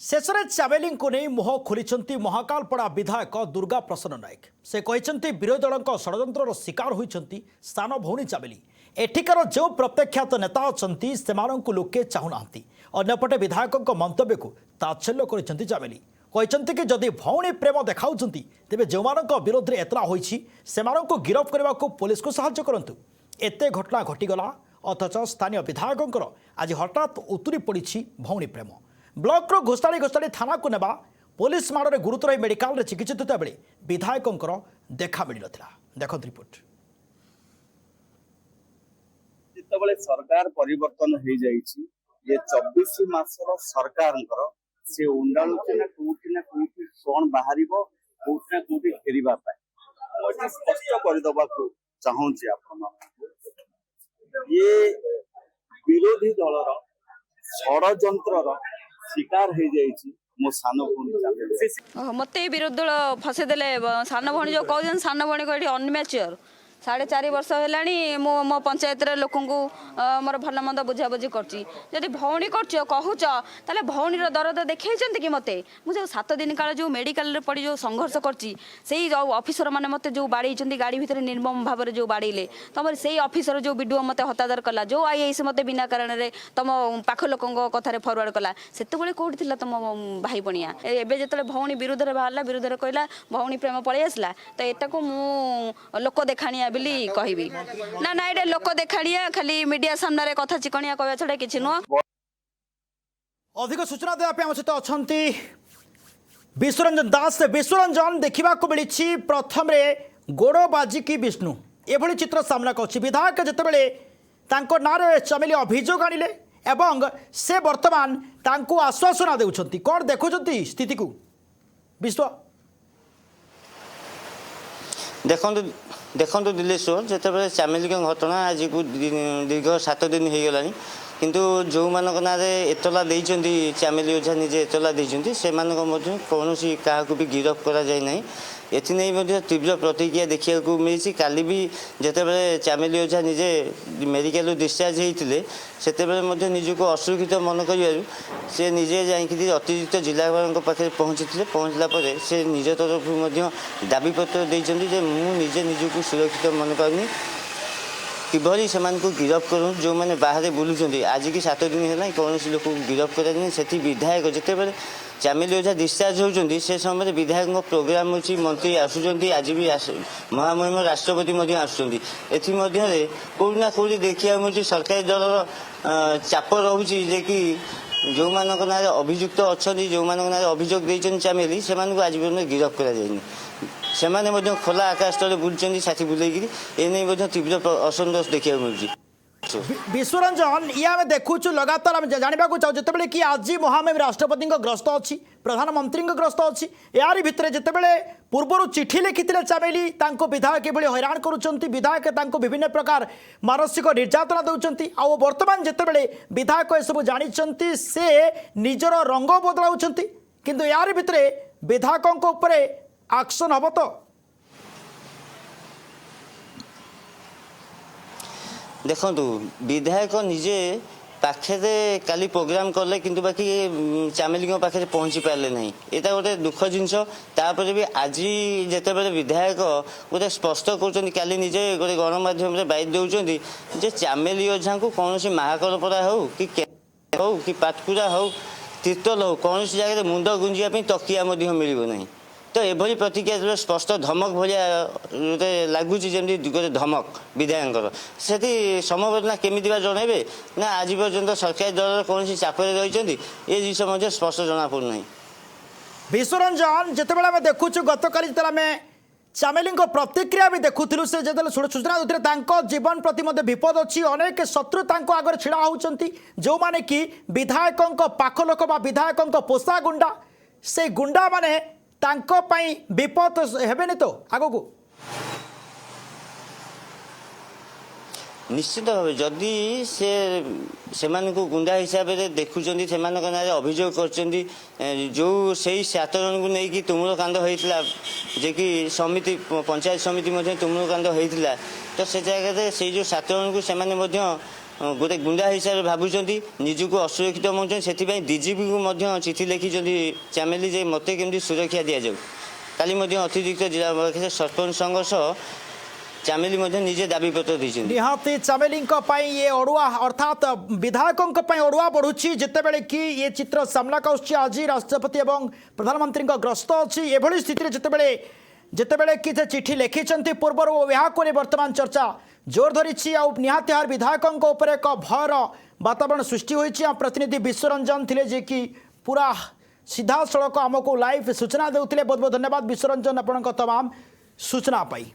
शेष में चामेली को नहीं मुह खोली महाकालपड़ा विधायक दुर्गा प्रसन्न नायक से कहते विरोधी दल षड्यंत्र शिकार होती सान भौणी चामेली एठिकार जो प्रत्यक्षात नेता अच्छा से लोके चाहूना अंपटे विधायकों मंतव्य को तात्सल्य कर चामेली कहते कि जदि भौणी प्रेम देखा तेज जो विरोध में एतला होती गिरफ्त करने को पुलिस को साहाय्य करंतु एते घटना घटीगला अथच स्थानीय विधायकों आज हठात उतुरी पड़ी भौणी प्रेम ब्लॉक घोषाड़ी घोषाड़ी थाना को नेबा पुलिस माड़े गुरुतर मेडिकल चिकित्सित होता बेले विधायकों देखा मिल ना देखो रिपोर्ट जिते सरकार परिवर्तन हो जाइए ये 24 मासर सरकार से उंडाणुची ना कौटी कौन बाहर कौटी ना कौटी फेरवा स्पष्ट करदे चाहूँगी ये विरोधी दलर षड्यंत्र शिकार हो जाइए मो सान भौणी मत विरोधी दल फसेदेले सान भौणी जो कहते सान भौणी को ये अनम्याच्योर 4.5 वर्ष है मो पंचायत लोक मोर भल मंद बुझाबुझी करी भौणी कहूँ भौणीर दरद देखी कि मत मुझे 7 दिन काल जो मेडिकल पड़ी जो संघर्ष कर ऑफिसर मैंने मत जो बाड़ी गाड़ी भितर निर्मम भाव में जो बाड़े तुम से ऑफिसर जो वीडियो मत हतादर कला जो आईएस मत बिना कारण तुम पाख लोक कथार फरवर्ड कला से कौटी तुम भाई पणिया एवं जो भौणी विरोध में बाहर विरोध में कहला भौणी प्रेम पलि आसला तो यहाँ को मु लोक देखाणिया कहबी ना ना ये लोक देखाणिया खाली मीडिया सामने कथा चिकणिया कहवा छड़ा किसी नुह। अधिक सूचना देवाई आम सहित अच्छा विश्वरंजन दास विश्वरंजन देखा मिली प्रथम गोड़ बाजिकी विष्णु एभली चित्र सामना कर विधायक जितेबले ना चमेली अभियोग आनिले एवं से वर्तमान आश्वासना देउछंती कौन देखुंत स्थिति को विश्व देखो दिलेश्वर जिते चामेली घटना आज को दीर्घ 7 दिन हो गला किंतु जो मान ना एतला देइचंती चामेली ओझा निजे एतला देइचंती से कौन क्या भी गिरफ्त करा जाय नहीं एथि तीव्र प्रतिक्रिया देखा मिली काली भी जिते चामेली ओझा निजे मेडिकल डिस्चार्ज होते से निजक असुरक्षित मन कर से निजे जाकि अतिरिक्त जिलापाल पाखे पहुँचला से निज तरफ दाबीपत्र देते मुझे निजक सुरक्षित मन पानी किभली से गिरफ्त करूँ जो मैंने बाहर बुलूँ आज की 7 दिन है कौन लोक गिरफ्त करानी से विधायक जिते चामेली ओझा डिस्चार्ज होती से समय विधायक प्रोग्राम अच्छी मंत्री आसुँच आज भी महामहिम राष्ट्रपति आसुँच कौटिना कौटी देखा मिली सरकारी दल चाप रोचे जे कि जो मान ना अभियुक्त अच्छा जो मान ना अभियोग देते चामेली से आज भी गिरफ्त कराई से खोला आकाश तले बुलूँ साथी बुलेगी एने तीव्र असंतोष देखा मिलूँ। विश्वरंजन ये आम देखु लगातार आम जानवा चाहूँ जिते कि आज महामहिम राष्ट्रपति ग्रस्त अच्छी प्रधानमंत्री ग्रस्त अच्छी यार भितर जितेबले पूर्वर चिठी लिखी चामेली विधायक ये हैरान करुँच विधायक विभिन्न प्रकार मानसिक निर्यातना दौरान आउ बर्तमान जितेबले विधायक यू जानी से निजर रंग बदलाऊँ किंतु यार भितर विधायकों एक्शन हम तो देखु विधायक निजे पाखे काली प्रोग्राम कले किंतु बाकी चामेली पाखे पहुँची पारे ना यहाँ गोटे दुख जिनस तापर भी आज जिते विधायक गोटे स्पष्ट कर निजे गोटे गणमाध्यम बाइट दौरान जे चामेली ओझा को कौन महाकलपरा हो कि पाटकुरा हो तीर्तल हो कौन जगह मुंड गुंजापी तकिया मिल ना तो एभली प्रतिक्रिया स्पष्ट धमक भाया लगुच जमी गोटे धमक विधायक से समवेदना केमी जनइबे ना आज पर्यटन सरकारी दल कौन चापे रही ये जिस स्पष्ट जना पड़ना। विश्वरंजन जितेबाला आम देखु गत काली चामेली प्रतिक्रिया भी देखुलु से जो सूचना देते जीवन प्रति विपद अच्छी अनेक शत्रु आगे छिड़ा होती जो माने कि विधायकों पाख लोक विधायकों पोषा गुंडा से गुंडा माने तांको पाई विपद हेबेनि तो आगो को निश्चित भाव जदि से गुंडा हिसाब से देखुं से ना अभियोग कर जो से 7 जन को लेकिन तुमुल कांड होता जे कि समिति पंचायत समिति तुमुल कांड होता तो से जगह से जो 7 जन को गोटे गुंडा हिसाब से भावुंट निजक असुरक्षित मानुंट से डीजीपी को चिठी लिखिं चैमेली जे मत केमती सुरक्षा दि जाऊ काली अतिरिक्त जिला सरपंच संघ सह चैमेली निजे दाबी पत्र दी निहाती चमेली ये अड़ुआ अर्थात विधायकों अड़ुआ बढ़ुची जितेबले कि ये चित्र सामना आसुच्छी आज राष्ट्रपति एवं प्रधानमंत्री गस्त अच्छी एभली स्थिति जितेबले जितेबले कि चिठी लिखिं पूर्वर यहाँ वर्तमान चर्चा जोर धरी निहाती हार विधायकों उपर एक भयर वातावरण सृष्टि होती प्रतिनिधि विश्वरंजन थे जे कि पूरा सीधा सड़क आमको लाइव सूचना देते बहुत बहुत धन्यवाद विश्वरंजन आपण तमाम सूचना पाई।